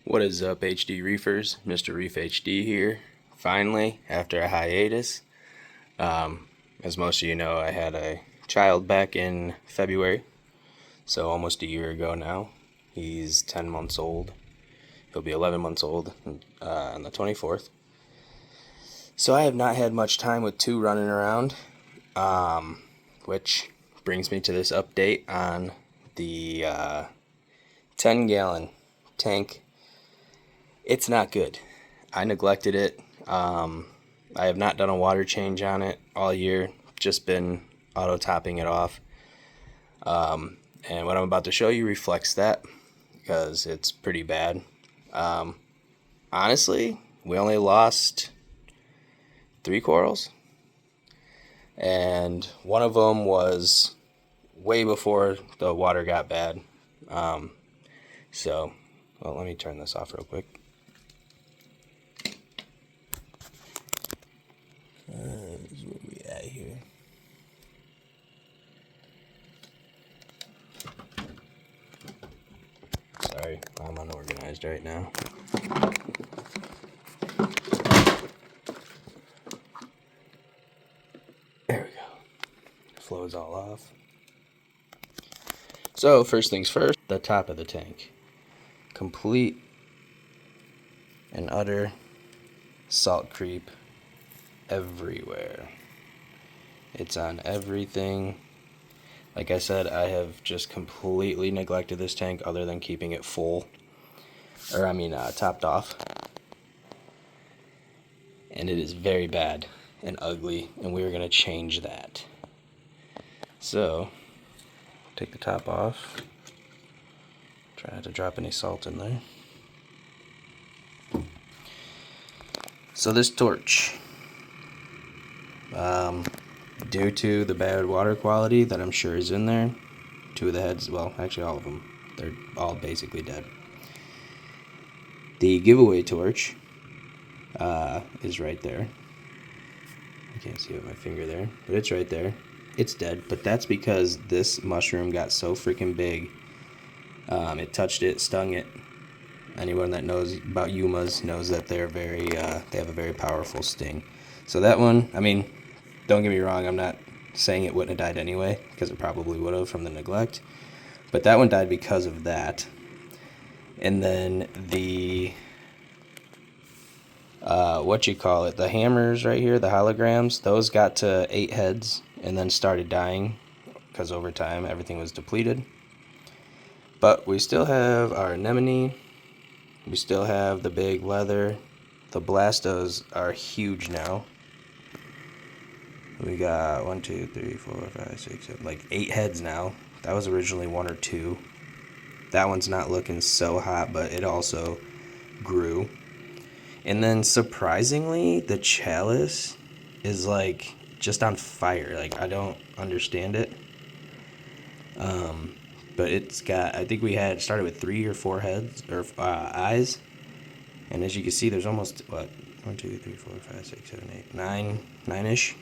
What is up, HD Reefers? Mr. Reef HD here. Finally, after a hiatus. As most of you know, I had a child back in February, so almost a year ago now. He's 10 months old. He'll be 11 months old on the 24th. So I have not had much time with two running around, which brings me to this update on the 10-gallon tank. It's not good. I neglected it. I have not done a water change on it all year. Just been auto topping it off. And what I'm about to show you reflects that because it's pretty bad. Honestly, we only lost 3 corals. And one of them was way before the water got bad. Well, let me turn this off real quick. This is where we at here. Sorry, I'm unorganized right now. There we go. Flows all off. So first things first, the top of the tank. Complete and utter salt creep everywhere. It's on everything. Like I said, I have just completely neglected this tank other than keeping it full. Topped off. And it is very bad and ugly, and we're going to change that. So, take the top off. Try not to drop any salt in there. So this torch, due to the bad water quality that I'm sure is in there, 2 of the heads, well, actually all of them, they're all basically dead. The giveaway torch is right there. I can't see it with my finger there, but it's right there. It's dead, but that's because this mushroom got so freaking big. It touched it, stung it. Anyone that knows about Yumas knows that they're they have a very powerful sting. So that one, don't get me wrong, I'm not saying it wouldn't have died anyway, because it probably would have from the neglect. But that one died because of that. And then the, the hammers right here, the holograms, those got to 8 heads and then started dying because over time everything was depleted. But we still have our anemone. We still have the big leather. The blastos are huge now. We got 1, 2, 3, 4, 5, 6, 7, like 8 heads now. That was originally 1 or 2. That one's not looking so hot, but it also grew. And then surprisingly, the chalice is like just on fire. Like, I don't understand it. But it's got, I think we had started with 3 or 4 heads or eyes. And as you can see, there's almost, 1, 2, 3, 4, 5, 6, 7, 8, 9-ish.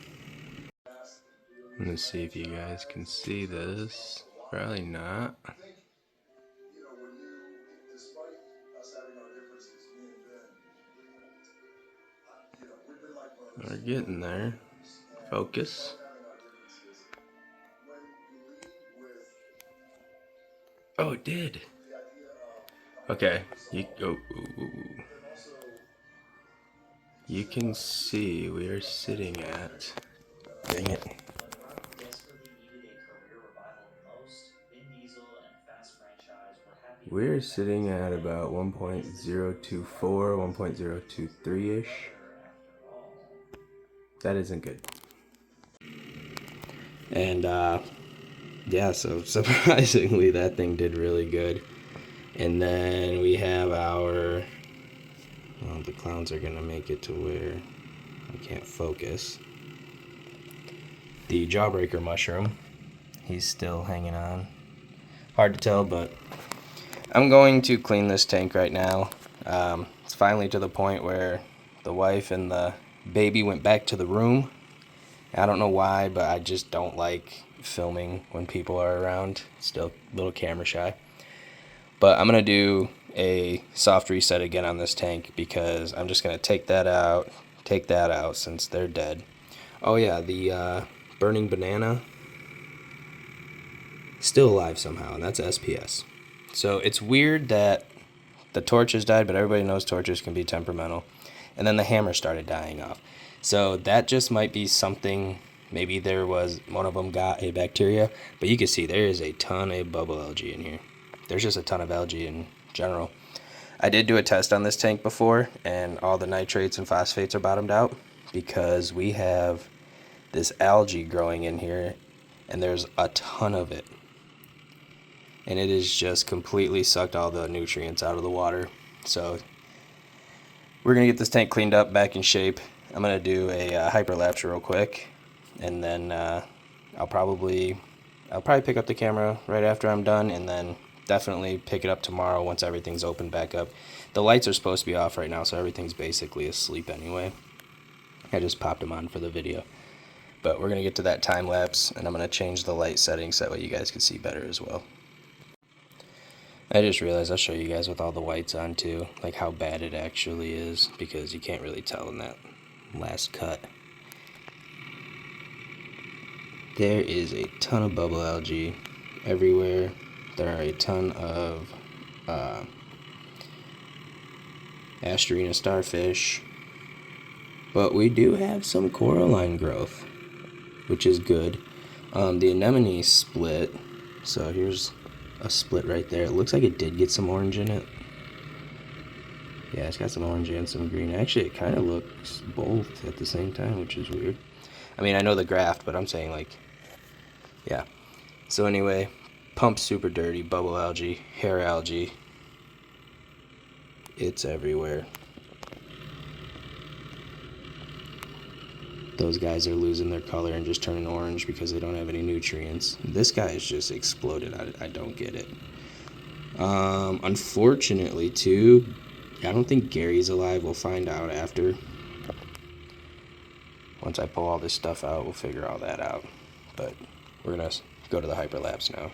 Let's see if you guys can see this. Probably not. We're getting there. Focus. Oh, it did. Okay. You can see we are sitting at. Dang it. We're sitting at about 1.024, 1.023-ish. That isn't good. And yeah, so surprisingly that thing did really good. And then we have our, well, the clowns are gonna make it to where I can't focus. The jawbreaker mushroom, he's still hanging on. Hard to tell, but I'm going to clean this tank right now. It's finally to the point where the wife and the baby went back to the room. I don't know why, but I just don't like filming when people are around. Still a little camera shy. But I'm going to do a soft reset again on this tank because I'm just going to take that out since they're dead. Oh yeah, the burning banana, still alive somehow, and that's SPS. So it's weird that the torches died, but everybody knows torches can be temperamental. And then the hammer started dying off. So that just might be something, maybe there was, one of them got a bacteria, but you can see there is a ton of bubble algae in here. There's just a ton of algae in general. I did do a test on this tank before, and all the nitrates and phosphates are bottomed out because we have this algae growing in here, and there's a ton of it. And it has just completely sucked all the nutrients out of the water. So we're going to get this tank cleaned up, back in shape. I'm going to do a hyperlapse real quick, and then I'll probably pick up the camera right after I'm done, and then definitely pick it up tomorrow once everything's opened back up. The lights are supposed to be off right now, so everything's basically asleep anyway. I just popped them on for the video. But we're going to get to that time lapse, and I'm going to change the light settings so that way you guys can see better as well. I just realized I'll show you guys with all the whites on too, like how bad it actually is, because you can't really tell in that last cut. There is a ton of bubble algae everywhere. There are a ton of Asterina starfish, but we do have some coralline growth, which is good. The anemone split, so here's a split right there. It looks like it did get some orange in it. Yeah, it's got some orange and some green. Actually, it kind of looks both at the same time, which is weird. I mean, I know the graft, but I'm saying, like, yeah. So anyway, pump's super dirty, bubble algae, hair algae. It's everywhere. Those guys are losing their color and just turning orange because they don't have any nutrients. This guy is just exploded. I don't get it. Unfortunately, too, I don't think Gary's alive. We'll find out after. Once I pull all this stuff out, we'll figure all that out. But we're going to go to the hyperlapse now.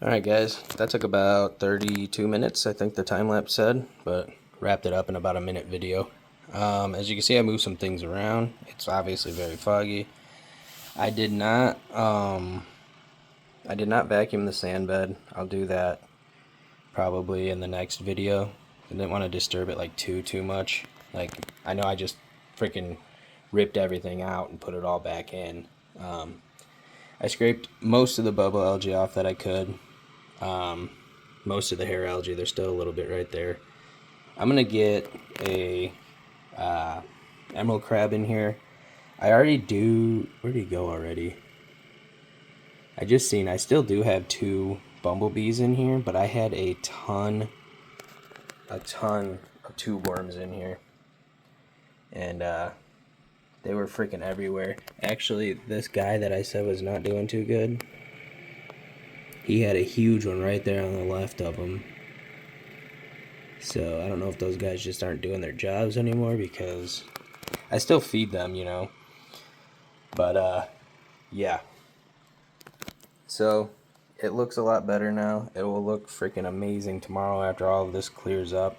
Alright guys, that took about 32 minutes, I think the time lapse said, but wrapped it up in about a minute video. As you can see, I moved some things around. It's obviously very foggy. I did not vacuum the sand bed. I'll do that probably in the next video. I didn't want to disturb it like too much. Like, I know I just freaking ripped everything out and put it all back in. I scraped most of the bubble algae off that I could. Most of the hair algae, there's still a little bit right there. I'm gonna get a emerald crab in here. I already do. Where did he go already? I just seen. I still do have 2 bumblebees in here, but I had a ton of tube worms in here, and they were freaking everywhere. Actually, this guy that I said was not doing too good, he had a huge one right there on the left of him. So I don't know if those guys just aren't doing their jobs anymore, because I still feed them, you know. But yeah. So it looks a lot better now. It will look freaking amazing tomorrow after all of this clears up.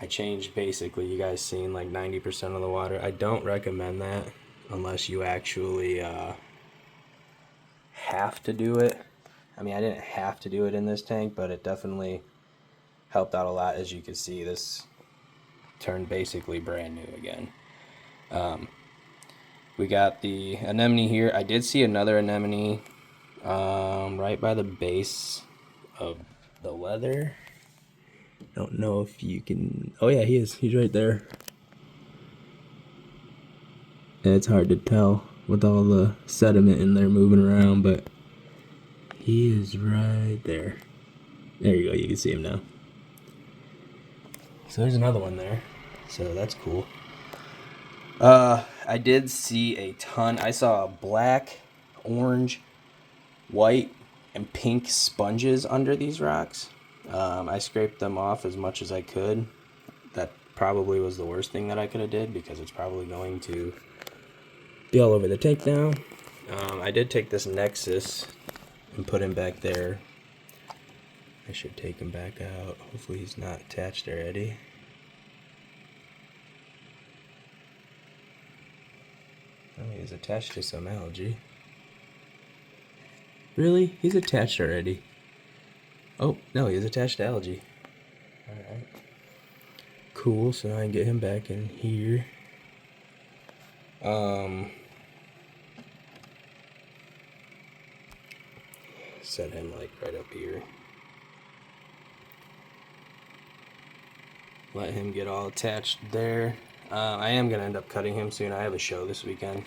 I changed basically, you guys seen like 90% of the water. I don't recommend that unless you actually have to do it. I mean, I didn't have to do it in this tank, but it definitely helped out a lot. As you can see, this turned basically brand new again. We got the anemone here. I did see another anemone right by the base of the weather. Don't know if you can... Oh yeah, he is. He's right there. And it's hard to tell with all the sediment in there moving around, but he is right there. There you go. You can see him now. So there's another one there. So that's cool. I did see a ton. I saw black, orange, white, and pink sponges under these rocks. I scraped them off as much as I could. That probably was the worst thing that I could have did because it's probably going to be all over the tank now. I did take this Nexus and put him back there. I should take him back out. Hopefully he's not attached already. Oh, he's attached to some algae. Really? He's attached already. Oh, no, he's attached to algae. Alright. Cool, so now I can get him back in here. Set him like right up here. Let him get all attached there. I am going to end up cutting him soon. I have a show this weekend.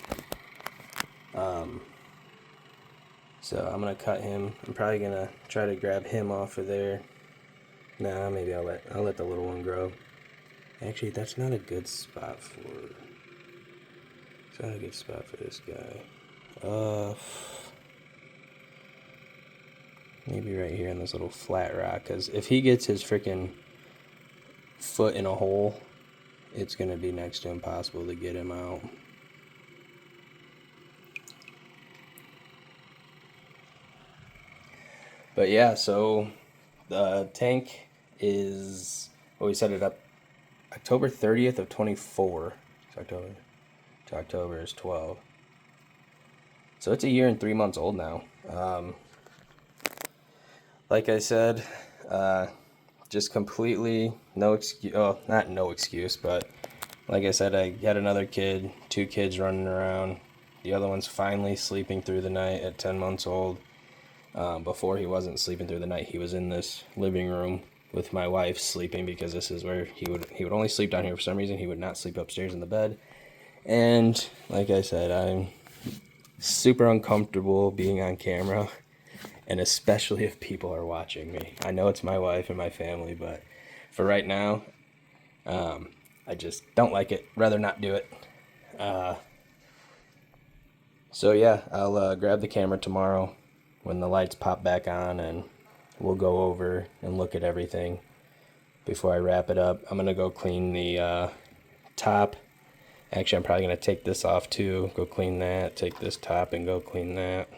So I'm going to cut him. I'm probably going to try to grab him off of there. Nah, maybe I'll let the little one grow. Actually, that's not a good spot for... It's not a good spot for this guy. Maybe right here in this little flat rock. Because if he gets his freaking foot in a hole, it's going to be next to impossible to get him out. But yeah, so the tank is, well, we set it up October 30th of 24. So October is 12. So it's a year and 3 months old now. Like I said, just completely no excuse. Oh, not no excuse, but like I said, I had another kid, 2 kids running around. The other one's finally sleeping through the night at 10 months old. Before he wasn't sleeping through the night. He was in this living room with my wife sleeping because this is where he would only sleep down here for some reason. He would not sleep upstairs in the bed. And like I said, I'm super uncomfortable being on camera, and especially if people are watching me. I know it's my wife and my family, but for right now, I just don't like it. Rather not do it. So yeah, I'll grab the camera tomorrow when the lights pop back on, and we'll go over and look at everything before I wrap it up. I'm going to go clean the top. Actually, I'm probably going to take this off too, go clean that, take this top and go clean that.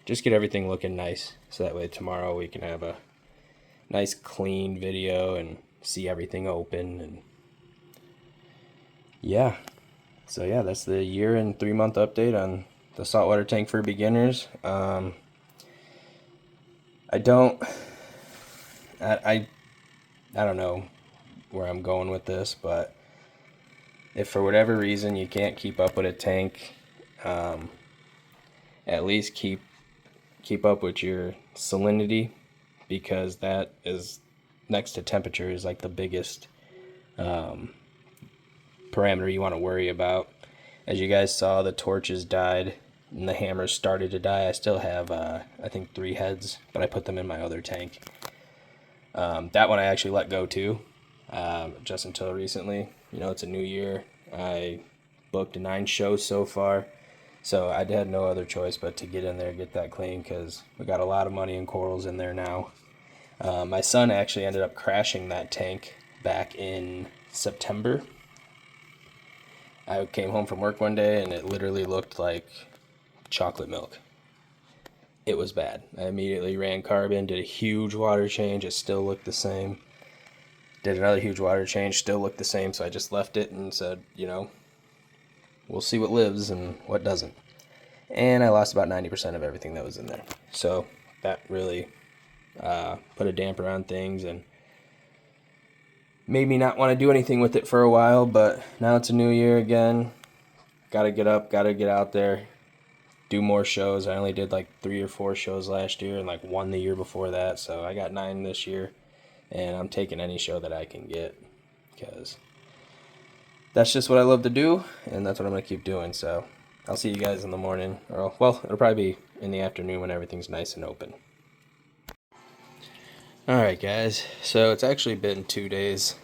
Just get everything looking nice, so that way tomorrow we can have a nice clean video and see everything open. And yeah, so yeah, that's the year and 3 month update on the saltwater tank for beginners. I don't know where I'm going with this, but if for whatever reason you can't keep up with a tank, at least keep up with your salinity, because that is, next to temperature, is like the biggest parameter you want to worry about. As you guys saw, the torches died and the hammers started to die. I still have I think 3 heads, but I put them in my other tank. That one I actually let go too, just until recently. You know, it's a new year. I booked 9 shows so far, so I had no other choice but to get in there and get that clean, because we got a lot of money in corals in there now. My son actually ended up crashing that tank back in September. I came home from work one day and it literally looked like chocolate milk. It was bad. I immediately ran carbon, did a huge water change. It still looked the same. Did another huge water change, still looked the same, so I just left it and said, you know, we'll see what lives and what doesn't. And I lost about 90% of everything that was in there. So that really put a damper on things and made me not want to do anything with it for a while. But now it's a new year again. Gotta get up, gotta get out there, do more shows. I only did like 3 or 4 shows last year and like 1 the year before that. So I got 9 this year. And I'm taking any show that I can get because that's just what I love to do. And that's what I'm going to keep doing. So I'll see you guys in the morning. Or, well, it'll probably be in the afternoon when everything's nice and open. Alright guys, so it's actually been 2 days.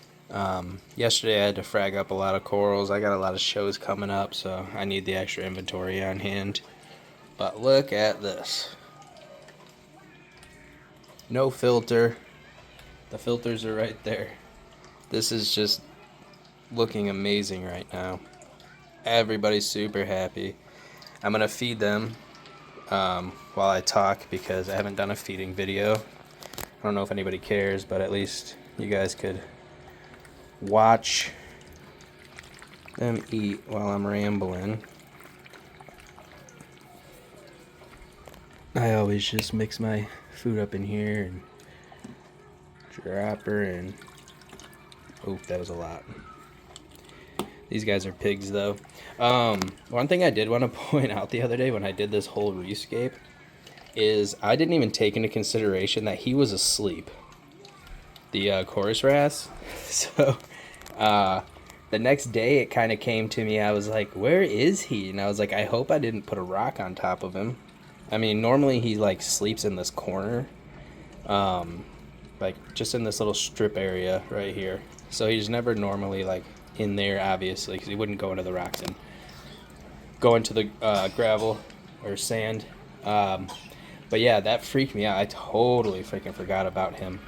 Yesterday I had to frag up a lot of corals. I got a lot of shows coming up, so I need the extra inventory on hand. But look at this. No filter. The filters are right there. This is just looking amazing right now. Everybody's super happy. I'm going to feed them while I talk because I haven't done a feeding video. I don't know if anybody cares, but at least you guys could watch them eat while I'm rambling. I always just mix my food up in here and drop her in. Oh, that was a lot. These guys are pigs though. One thing I did want to point out the other day when I did this whole rescape is I didn't even take into consideration that he was asleep. The chorus wrasse. So the next day it kind of came to me. I was like, where is he? And I was like, I hope I didn't put a rock on top of him. I mean, normally he like sleeps in this corner. Like just in this little strip area right here. So he's never normally like in there, obviously, because he wouldn't go into the rocks and go into the gravel or sand. But yeah, that freaked me out. I totally freaking forgot about him.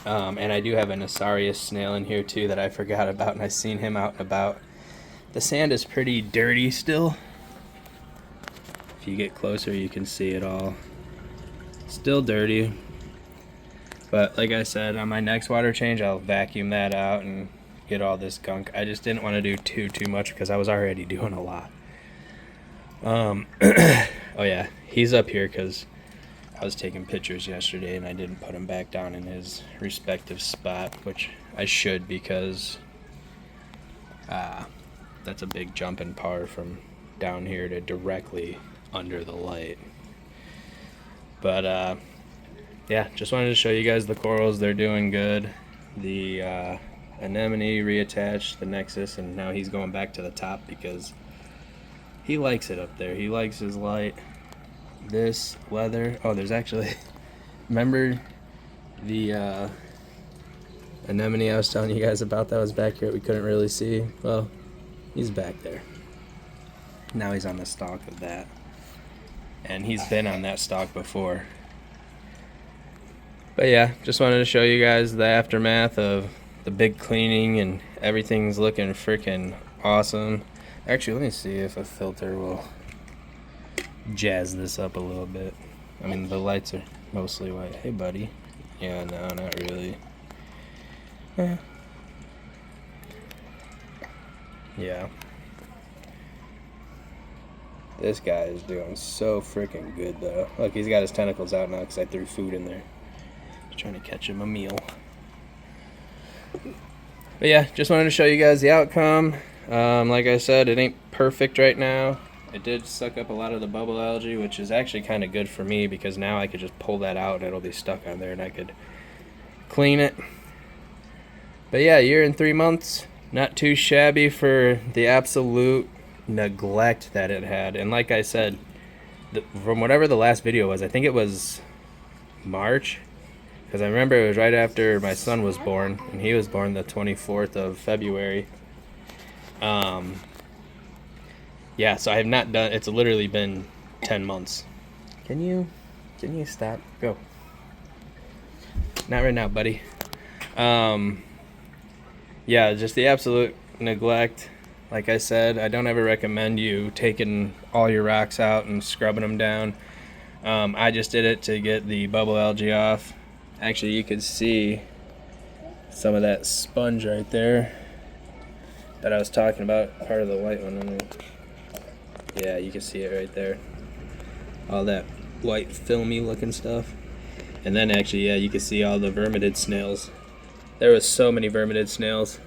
And I do have a Nasarius snail in here too that I forgot about, and I seen him out and about. The sand is pretty dirty still. If you get closer, you can see it all. Still dirty. But like I said, on my next water change, I'll vacuum that out and get all this gunk. I just didn't want to do too much because I was already doing a lot. Oh yeah, he's up here because I was taking pictures yesterday and I didn't put him back down in his respective spot, which I should because that's a big jump in par from down here to directly under the light. But yeah, just wanted to show you guys the corals. They're doing good. The anemone reattached the nexus, and now he's going back to the top because he likes it up there. He likes his light. This weather. Oh, there's actually. Remember the anemone I was telling you guys about that was back here that we couldn't really see? Well, he's back there. Now he's on the stalk of that. And he's been on that stalk before. But yeah, just wanted to show you guys the aftermath of the big cleaning, and everything's looking freaking awesome. Actually, let me see if a filter will jazz this up a little bit. I mean, the lights are mostly white. Hey, buddy. Yeah, no, not really. Yeah. This guy is doing so freaking good, though. Look, he's got his tentacles out now because I threw food in there. Just trying to catch him a meal. But yeah, just wanted to show you guys the outcome. Like I said, it ain't perfect right now. It did suck up a lot of the bubble algae, which is actually kind of good for me because now I could just pull that out and it'll be stuck on there and I could clean it. But yeah, a year and 3 months. Not too shabby for the absolute neglect that it had. And like I said, from whatever the last video was, I think it was March, because I remember it was right after my son was born, and he was born the 24th of February. Yeah, so I have not done, it's literally been 10 months. Can you stop? Go. Not right now, buddy. Yeah, just the absolute neglect. Like I said, I don't ever recommend you taking all your rocks out and scrubbing them down. I just did it to get the bubble algae off. Actually, you could see some of that sponge right there that I was talking about, part of the white one. Yeah, you can see it right there. All that white filmy looking stuff. And then actually, yeah, you can see all the vermidid snails. There was so many vermidid snails.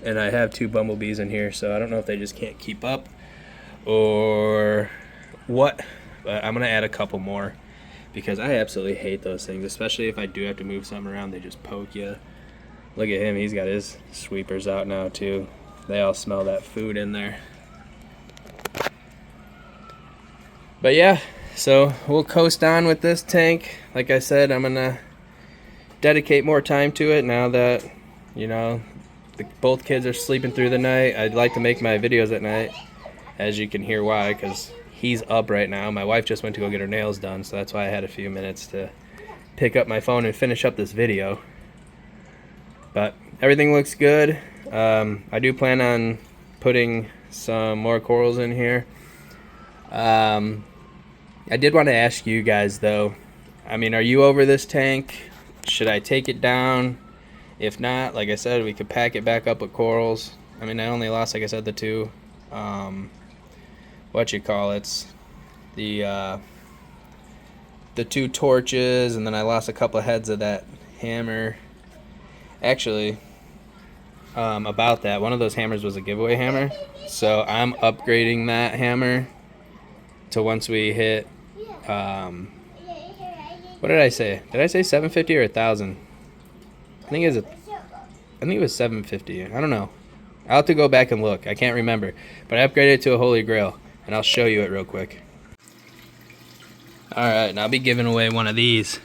And I have 2 bumblebees in here, so I don't know if they just can't keep up or what. But I'm gonna add a couple more because I absolutely hate those things, especially if I do have to move something around. They just poke you. Look at him, he's got his sweepers out now too. They all smell that food in there. But yeah, so we'll coast on with this tank. Like I said, I'm gonna dedicate more time to it now that, you know, both kids are sleeping through the night. I'd like to make my videos at night, as you can hear why, because he's up right now. My wife just went to go get her nails done, so that's why I had a few minutes to pick up my phone and finish up this video. But everything looks good. I do plan on putting some more corals in here. I did want to ask you guys though, I mean, are you over this tank? Should I take it down? If not, like I said, we could pack it back up with corals. I mean, I only lost, like I said, the 2 the 2 torches, and then I lost a couple of heads of that hammer. Actually, about that, one of those hammers was a giveaway hammer, so I'm upgrading that hammer to once we hit what did I say? Did I say 750 or 1,000? I think it was 750. I don't know. I'll have to go back and look. I can't remember. But I upgraded it to a Holy Grail, and I'll show you it real quick. Alright, and I'll be giving away one of these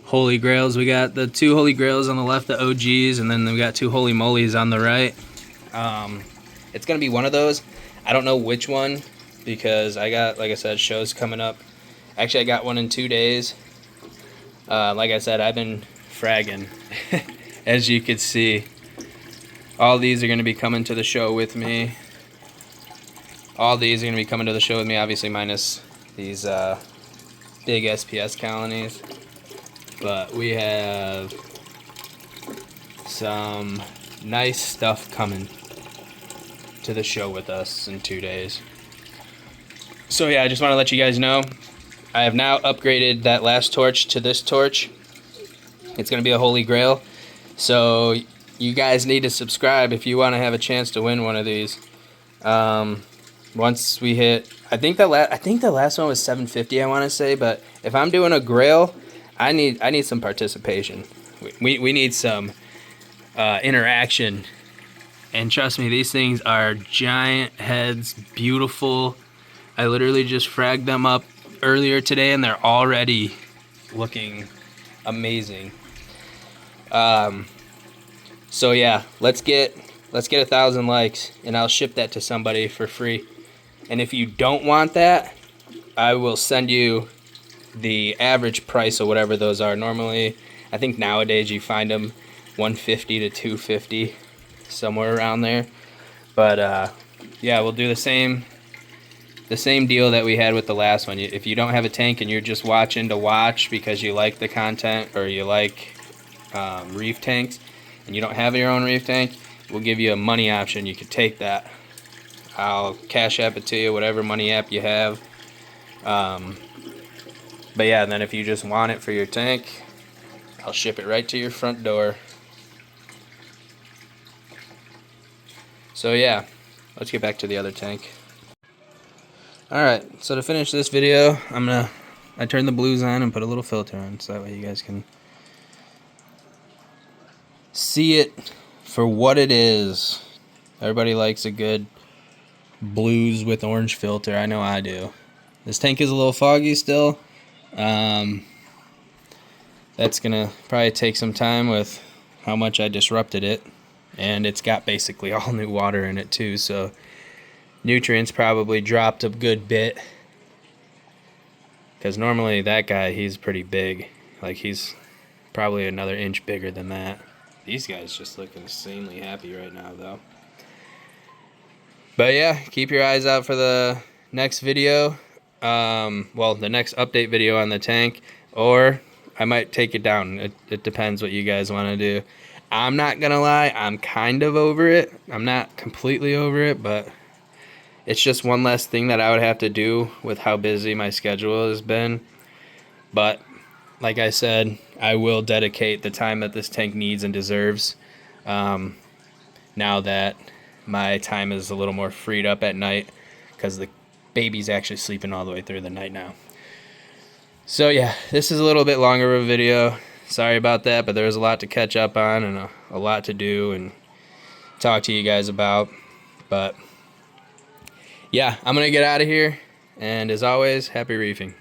Holy Grails. We got the 2 Holy Grails on the left, the OGs, and then we got 2 Holy Molys on the right. It's going to be one of those. I don't know which one, because I got, like I said, shows coming up. Actually, I got one in 2 days. Like I said, I've been fragging. As you can see, all these are going to be coming to the show with me. All these are going to be coming to the show with me, obviously minus these big SPS colonies. But we have some nice stuff coming to the show with us in 2 days. So yeah, I just want to let you guys know, I have now upgraded that last torch to this torch. It's going to be a Holy Grail. So you guys need to subscribe if you want to have a chance to win one of these. Once we hit, I think the last one was 750, I want to say, but if I'm doing a Grail, I need some participation. We need some interaction. And trust me, these things are giant heads, beautiful. I literally just fragged them up earlier today, and they're already looking amazing. So yeah, let's get 1,000 likes, and I'll ship that to somebody for free. And if you don't want that, I will send you the average price of whatever those are. Normally, I think nowadays you find them $150 to $250, somewhere around there. But yeah, we'll do the same deal that we had with the last one. If you don't have a tank and you're just watching to watch because you like the content, or you like reef tanks, and you don't have your own reef tank, we'll give you a money option. You could take that. I'll cash app it to you, whatever money app you have. But yeah, and then if you just want it for your tank, I'll ship it right to your front door. So yeah, let's get back to the other tank. Alright, so to finish this video, I turned the blues on and put a little filter on, so that way you guys can see it for what it is. Everybody likes a good blues with orange filter. I know I do. This tank is a little foggy still. That's gonna probably take some time with how much I disrupted it, and it's got basically all new water in it too, so nutrients probably dropped a good bit, because normally that guy, he's pretty big. Like, he's probably another inch bigger than that. These guys just look insanely happy right now though. But yeah, keep your eyes out for the next video. Well, the next update video on the tank, or I might take it down. It depends what you guys want to do. I'm not gonna lie, I'm kind of over it. I'm not completely over it, but it's just one less thing that I would have to do with how busy my schedule has been. But like I said, I will dedicate the time that this tank needs and deserves, now that my time is a little more freed up at night, because the baby's actually sleeping all the way through the night now. So yeah, this is a little bit longer of a video. Sorry about that, but there was a lot to catch up on and a lot to do and talk to you guys about. But yeah, I'm going to get out of here. And as always, happy reefing.